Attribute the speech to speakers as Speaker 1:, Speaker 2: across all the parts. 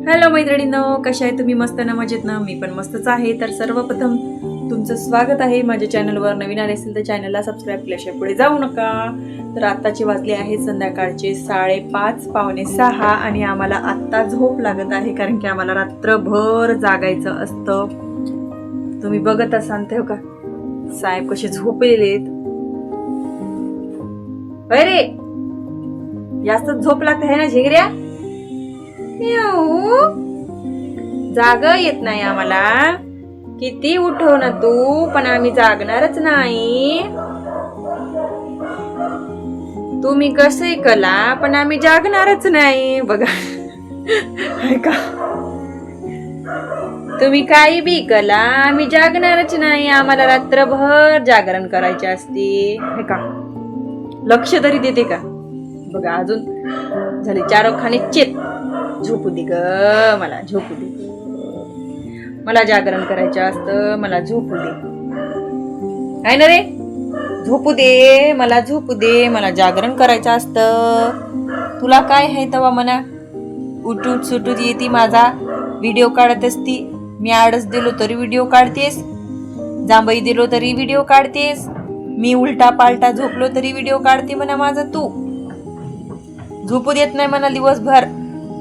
Speaker 1: Hello मैत्रिणींनो, कशा आहे तुम्ही? मस्त ना, मजेत ना? मी पण मस्तच आहे. तर सर्वप्रथम तुमचं स्वागत आहे माझ्या चॅनलवर. नवीन आले असेल तर चॅनलला सबस्क्राईब केल्याशिवाय पुढे जाऊ नका. तर आत्ताचे वाजले आहेत संध्याकाळचे 5:30 पावणे 6 आणि आम्हाला आत्ता झोप लागत आहे, कारण की आम्हाला रात्रभर जागायचं असतं. तुम्ही बघत असाल ते का साहेब कसे झोपलेले आहेत. अरे जास्त झोप लागते आहे ना झिगऱ्या? जाग येत नाही आम्हाला. किती उठव ना तू, पण आम्ही जागणारच नाही. तुम्ही कसे कला, पण आम्ही जागणारच नाही. बघा का, तुम्ही काही बी कला, आम्ही जागणारच नाही. आम्हाला रात्रभर जागरण करायचे असते. हे का लक्ष तरी देते का? बघा अजून झाले 4 खाणे चेत. झोपू दे ग, मला झोपू दे. मला जागरण करायचं असतं, मला झोपू दे. काय ना रे, झोपू दे, मला झोपू दे. मला जागरण करायचं असतं. तुला काय आहे तवा म्हणा? उठूट सुटूत येते, माझा व्हिडिओ काढत असती. मी आडच दिलो तरी व्हिडिओ काढतेस, जांभई दिलो तरी व्हिडिओ काढतेस, मी उलटा पालटा झोपलो तरी व्हिडिओ काढते म्हणा माझा. तू झोपू देत नाही म्हणा दिवसभर.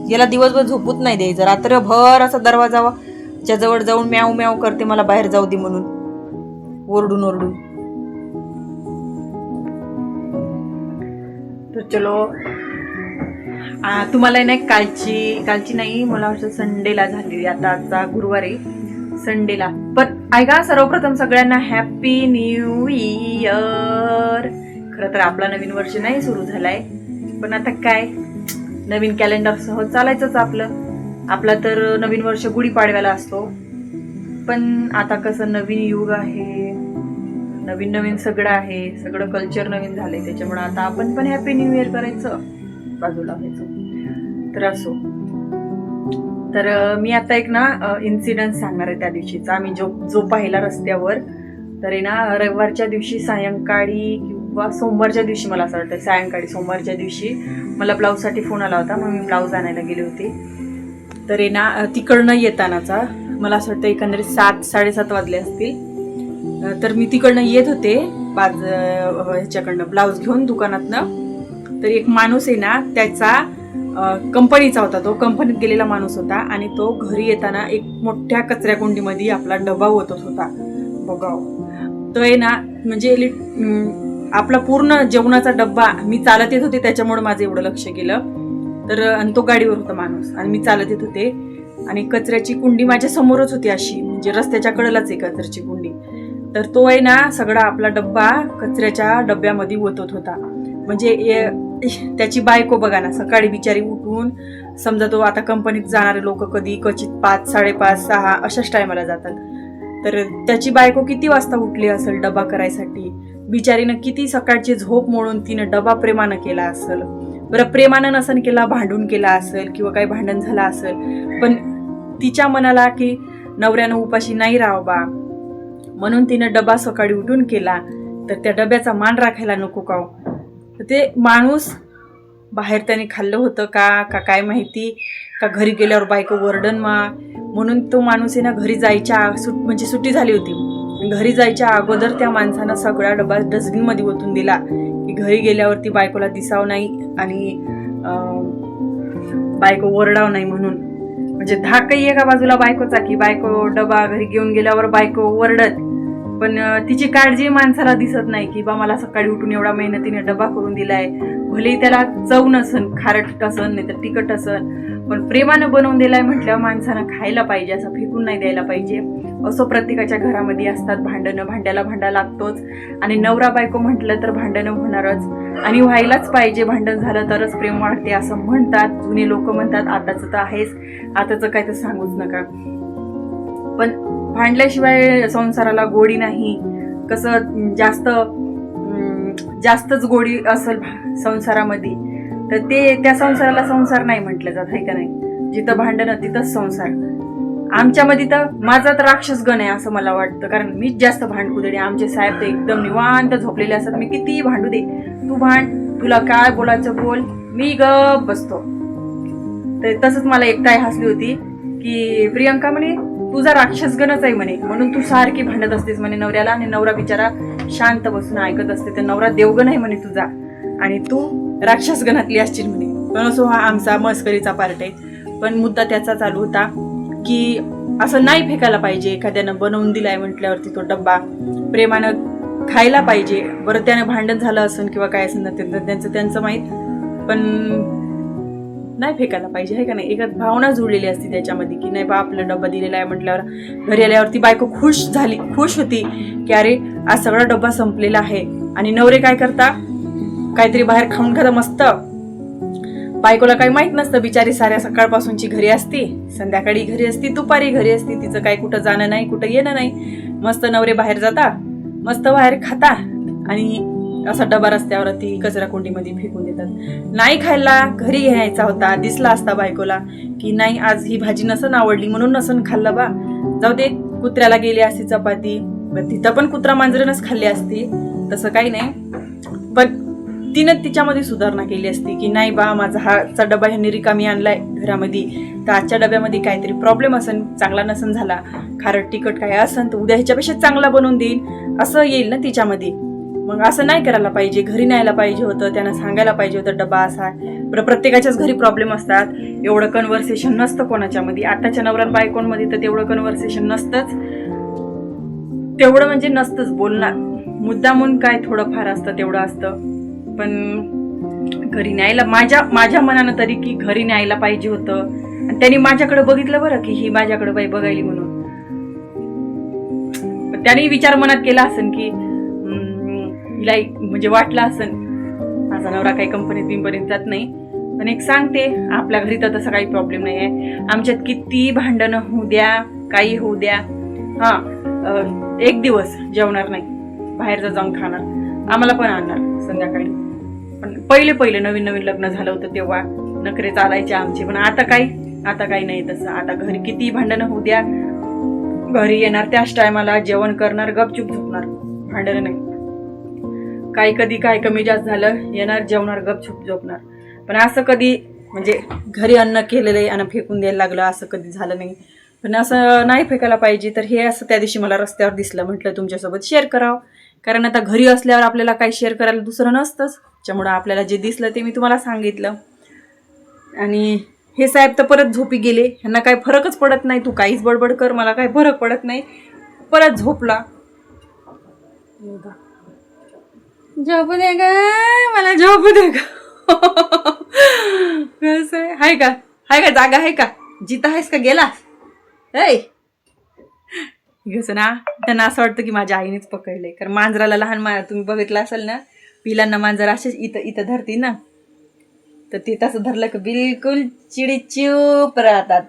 Speaker 1: याला दिवसभर झोपूच नाही द्यायचं. रात्रभर असा दरवाजाच्या जवळ जाऊन म्याव म्याव करते, मला बाहेर जाऊ दे म्हणून, ओरडून ओरडून. तर चलो, तुम्हाला नाही कालची नाही, मला वाटतं संडेला झाली. आता आजचा गुरुवार आहे, संडेला. पण ऐका, सर्वप्रथम सगळ्यांना हॅपी न्यू इयर. खरं तर आपला नवीन वर्ष नाही सुरू झालाय, पण आता काय, नवीन कॅलेंडर सह चालायचंच आपला तर नवीन वर्ष गुढीपाडव्याला असतो. पण आता कसं नवीन युग आहे, नवीन सगळं आहे, सगळं कल्चर नवीन झालंय, त्याच्यामुळे आता आपण पण हॅपी न्यू इयर करायचं, बाजूला व्हायचं. तर असो, तर मी आता एक ना इन्सिडन्ट सांगणार आहे त्या दिवशीचा. आम्ही जो पाहिला रस्त्यावर, तर आहे ना रविवारच्या दिवशी सायंकाळी किंवा सोमवारच्या दिवशी, मला असं वाटतं सायंकाळी सोमवारच्या दिवशी मला ब्लाऊजसाठी फोन आला होता. मग मी ब्लाऊज आणायला गेले होते. तर आहे ना तिकडनं येतानाचा, मला असं वाटतं एकंदरीत 7-7:30 वाजले असतील. तर मी तिकडनं येत होते ह्याच्याकडनं ब्लाऊज घेऊन दुकानातनं. तर एक माणूस आहे ना, त्याचा कंपनीचा होता, तो कंपनीत गेलेला माणूस होता, आणि तो घरी येताना एक मोठ्या कचऱ्या कुंडीमध्ये आपला डबा ओतत होता. बघाव, तो आहे ना म्हणजे आपला पूर्ण जेवणाचा डब्बा, मी चालत येत होते त्याच्यामुळे माझं एवढं लक्ष गेलं. तर आणि तो गाडीवर होता माणूस, आणि मी चालत येत होते, आणि कचऱ्याची कुंडी माझ्या समोरच होती, अशी म्हणजे रस्त्याच्या कडेलाच आहे कचऱ्याची कुंडी. तर तो आहे ना सगळा आपला डब्बा कचऱ्याच्या डब्यामध्ये ओतत होता. म्हणजे त्याची बायको बघा ना, सकाळी बिचारी उठून, समजा तो आता कंपनीत जाणारे लोक कधी क्वचित 5, 5:30, 6 अशाच टायमाला जातात. तर त्याची बायको किती वाजता उठली असेल डबा करायसाठी? बिचारीनं किती सकाळची झोप मोडून तिनं डबा प्रेमानं केला असेल. बरं, प्रेमानं नसन केला, भांडून केला असेल किंवा काही भांडण झालं असेल, पण तिच्या मनाला की नवऱ्यानं उपाशी नाही राहावं बा, म्हणून तिनं डबा सकाळी उठून केला. तर त्या डब्याचा मान राखायला नको का? ते माणूस बाहेर त्याने खाल्लं होतं का काय माहिती, का घरी गेल्यावर बायको वरडन म्हणून तो माणूस आहे ना घरी जायच्या म्हणजे सुट्टी झाली होती, घरी जायच्या अगोदर त्या माणसानं सगळा डबा डस्टबिनमध्ये ओतून दिला, की घरी गेल्यावरती बायकोला दिसावं नाही आणि बायको वरडाव नाही म्हणून. म्हणजे धाकही एका बाजूला बायकोचा, की बायको डबा घरी घेऊन गेल्यावर बायको वरडत, पण तिची काळजी माणसाला दिसत नाही, की बा मला सकाळी उठून एवढा मेहनतीने डबा करून दिलाय. भलेही त्याला चव नसन, खारट असन नाही तर तिखट असन, पण प्रेमानं बनवून दिलाय म्हटल्यावर माणसानं खायला पाहिजे, असं फेकून नाही द्यायला पाहिजे. असं प्रत्येकाच्या घरामध्ये असतात भांडणं, भांड्याला भांडा लागतोच, आणि नवरा बायको म्हटलं तर भांडणं होणारच, आणि व्हायलाच पाहिजे. भांडण झालं तरच प्रेम वाढते असं म्हणतात जुने लोक म्हणतात. आताचं तर आहेच, आताचं काय तर सांगूच नका. पण भांडल्याशिवाय संसाराला गोडी नाही. कसं जास्तच गोडी असेल संसारामध्ये, तर त्या संसाराला संसार नाही म्हटलं जात, आहे का नाही? जिथं भांडणं तिथंच संसार. आमच्यामध्ये तर माझा तर राक्षस गण आहे असं मला वाटतं, कारण मीच जास्त भांडकू दे. आमचे साहेब तर एकदम निवांत झोपलेले असतात. मी किती भांडू दे, तू भांड, तुला काय बोलायचं बोल, मी गप बसतो. तर तसंच मला एकटा हसली होती की प्रियंका म्हणे तुझा राक्षसगणच आहे म्हणे, म्हणून तू सारखी भांडत असतेस म्हणे नवऱ्याला, आणि नवरा बिचारा शांत बसून ऐकत असते, तर नवरा देवगण आहे म्हणे तुझा आणि तू राक्षसगणातली असशील म्हणे. पण असो हा आमचा मस्करीचा पार्ट आहे. पण मुद्दा त्याचा चालू होता की असं नाही फेकायला पाहिजे. एखाद्यानं बनवून दिलाय म्हटल्यावरती तो डब्बा प्रेमानं खायला पाहिजे. बरं त्यानं भांडण झालं असेल किंवा काय असेल ना त्यांचं माहीत, पण नाही फेकायला पाहिजे आहे का नाही. एका भावना जुळलेली असते त्याच्यामध्ये की नाही बा आपला डब्बा दिलेला आहे म्हटल्यावर घरी आल्यावरती बायको खुश होती की अरे आज सगळा डब्बा संपलेला आहे. आणि नवरे काय करता, काहीतरी बाहेर खाऊन खाता मस्त. बायकोला काही माहित नसतं, बिचारी साऱ्या सकाळपासूनची घरी असती, संध्याकाळी घरी असती, दुपारी घरी असती, तिचं काही कुठं जाणं नाही, कुठं येणं नाही. मस्त नवरे बाहेर जाता, मस्त बाहेर खाता आणि असा डबा रस्त्यावर ती कचरा कुंडीमध्ये फेकून देतात. नाही खायला घरी घ्यायचा होता, दिसला असता बायकोला की नाही आज ही भाजी नसन आवडली म्हणून नसन खाल्लं बा, जाऊ दे कुत्र्याला गेली असती चपाती, तिथं पण कुत्रा मांजरनच खाल्ली असती, तसं काही नाही. पण तिनं तिच्यामध्ये सुधारणा केली असती की नाही बा माझा हाचा डबा ह्यांनी रिकामी आणलाय घरामध्ये, तर आजच्या डब्यामध्ये काहीतरी प्रॉब्लेम असन, चांगला नसन झाला, खारट तिखट काय असन तर उद्या ह्याच्यापेक्षा चांगला बनवून देईन असं येईल ना तिच्यामध्ये. मग असं नाही करायला पाहिजे, घरी न्यायला पाहिजे होतं, त्यांना सांगायला पाहिजे होतं डबा असा. प्रत्येकाच्याच घरी प्रॉब्लेम असतात, एवढं कन्व्हर्सेशन नसतं कोणाच्यामध्ये. आताच्या नवरा बायकोंमध्ये तर तेवढं कन्व्हर्सेशन नसतंच, तेवढं म्हणजे नसतंच बोलणार. मुद्दामून काय थोडं फार असतं तेवढं असतं. पण घरी न्यायला माझ्या मनानं तरी की घरी न्यायला पाहिजे होतं. आणि त्यांनी माझ्याकडे बघितलं बरं की ही माझ्याकडे बाई बघायली म्हणून, पण त्याने विचार मनात केला असेल की हिला म्हणजे वाटलं असेल माझा नवरा काही कंपनीत जात नाही. पण एक सांगते, आपल्या घरी तर तसं काही प्रॉब्लेम नाही आहे. आमच्यात किती भांडणं होऊ द्या, काही होऊ द्या, एक दिवस जेवणार नाही, बाहेरचं जाऊन खाणार, आम्हाला पण आणणार संध्याकाळी. पण पहिले नवीन लग्न झालं होतं तेव्हा नखरे चालायचे आमचे. पण आता काही नाही तसं. आता घरी किती भांडणं होऊ द्या, घरी येणार त्याच टायमाला, जेवण करणार, गपचूप झोपणार, भांडणं नाही. काही कधी काय कमी जास्त झालं, येणार जेवणार, गपचूप झोपणार. पण असं कधी म्हणजे घरी अन्न केलेलं आहे आणि फेकून द्यायला लागलं असं कधी झालं नाही. पण असं नाही फेकायला पाहिजे. तर हे असं त्या दिवशी मला रस्त्यावर दिसलं, म्हटलं तुमच्यासोबत शेअर करावं. कारण आता घरी असल्यावर आपल्याला काही शेअर करायला दुसरं नसतंच, त्यामुळं आपल्याला जे दिसलं ते मी तुम्हाला सांगितलं. आणि हे साहेब तर परत झोपी गेले, ह्यांना काही फरकच पडत नाही, तू काहीच बडबड कर मला काही फरक पडत नाही. परत झोपला. झोपू दे ग मला, झोपू दे ग. कसं आहे, हाय का जागा आहे का, जिथं आहेस का गेलास? कसं ना त्यांना असं वाटतं की माझ्या आईनेच पकडलंय. कारण मांजराला लहान तुम्ही बघितलं असेल ना, पिलांना मांजर असेच इथं धरती ना, तर ते तसं धरलं की बिलकुल चिडीचूप राहतात,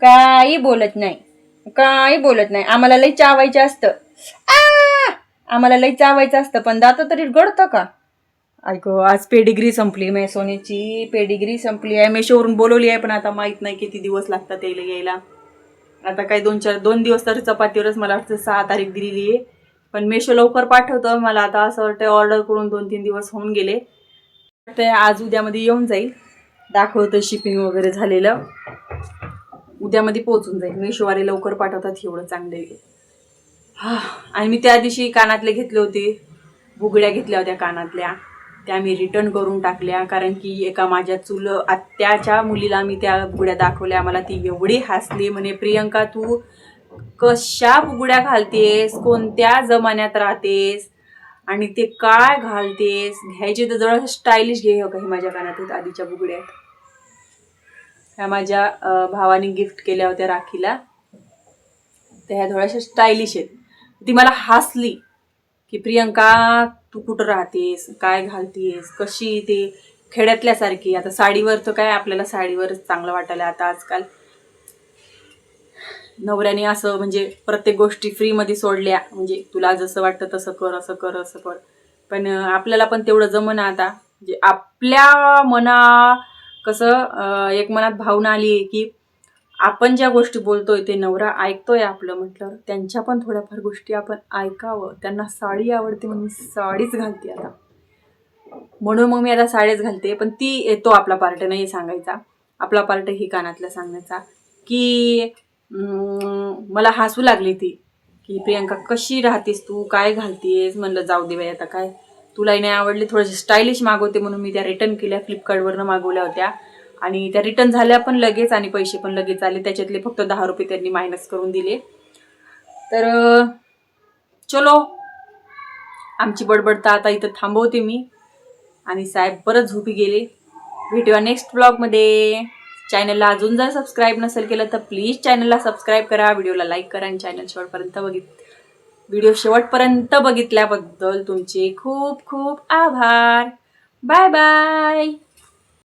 Speaker 1: काही बोलत नाही. आम्हाला लई चावायचं असतं, आम्हाला लई चावायचं असतं, पण दात तरी गडतं का. ऐक आज पेडिग्री संपली, सोनीची पेडिग्री संपली आहे. मेशोवरून बोलवली आहे, पण आता माहित नाही किती दिवस लागतात यायला. आता काही 2 दिवस तर चपातीवरच मला वाटतं 6 तारीख दिलेली आहे. पण मेशो लवकर पाठवतं, मला आता असं वाटतं ऑर्डर करून 2-3 दिवस होऊन गेले. ते आज उद्यामध्ये येऊन जाईल, दाखवतं शिपिंग वगैरे झालेलं, उद्यामध्ये पोहोचून जाईल. मेशोवाले लवकर पाठवतात, एवढं चांगलं आहे. आणि मी त्या दिवशी कानातले घेतले होते, बुगड्या घेतल्या होत्या कानातल्या, त्या मी रिटर्न करून टाकल्या. कारण की एका माझ्या आत्याच्या मुलीला मी त्या बुगड्या दाखवल्या, मला ती एवढी हसली, म्हणे प्रियंका तू कशा बुगड्या घालतेस, कोणत्या जमान्यात राहतेस आणि ते काय घालतेस, घ्यायचे तर जरा स्टायलिश घे. हो काही माझ्या कानात आधीच्या बुगड्या, ह्या माझ्या भावाने गिफ्ट केल्या होत्या राखीला, त्या ह्या थोड्याशा स्टायलिश आहेत. ती मला हसली की प्रियंका तू कुठं राहतेस, काय घालतेस, कशी ते खेड्यातल्यासारखी. आता साडीवर तर काय, आपल्याला साडीवरच चांगलं वाटायला आता आजकाल. नवऱ्याने असं म्हणजे प्रत्येक गोष्टी फ्रीमध्ये सोडल्या, म्हणजे तुला जसं वाटतं तसं कर, असं कर. पण आपल्याला पण तेवढं जमणं आता. म्हणजे आपल्या कसं एक मनात भावना आली की आपण ज्या गोष्टी बोलतोय ते नवरा ऐकतोय आपलं, म्हटलं त्यांच्या पण थोड्याफार गोष्टी आपण ऐकावं. त्यांना साडी आवडते म्हणून मी साडीच घालते आता, म्हणून मग मी आता साडीच घालते. पण ती तो आपला पार्ट नाही सांगायचा. आपला पार्ट ही कानातलं सांगण्याचा की मला हसू लागली ती की प्रियंका कशी राहतेस तू, काय घालतेस. म्हणलं जाऊ दे बाई आता काय, तुलाही नाही आवडले, थोडेसे स्टायलिश मागवते म्हणून मी त्या रिटर्न केल्या. फ्लिपकार्टवरनं मागवल्या होत्या आणि त्या रिटर्न झाल्या पण लगेच आणि पैसे पण लगेच आले. त्याच्यातले फक्त 10 रुपये त्यांनी मायनस करून दिले. तर चलो, आमची बडबड तर आता इथं थांबवते मी आणि साहेब परत झोपी गेले. भेटूया नेक्स्ट ब्लॉगमध्ये. चॅनलला अजून जर सबस्क्राईब नसेल केलं तर प्लीज चॅनलला सबस्क्राईब करा, व्हिडिओला लाईक करा आणि व्हिडिओ शेवटपर्यंत बघितल्याबद्दल तुमचे खूप खूप आभार. Bye bye.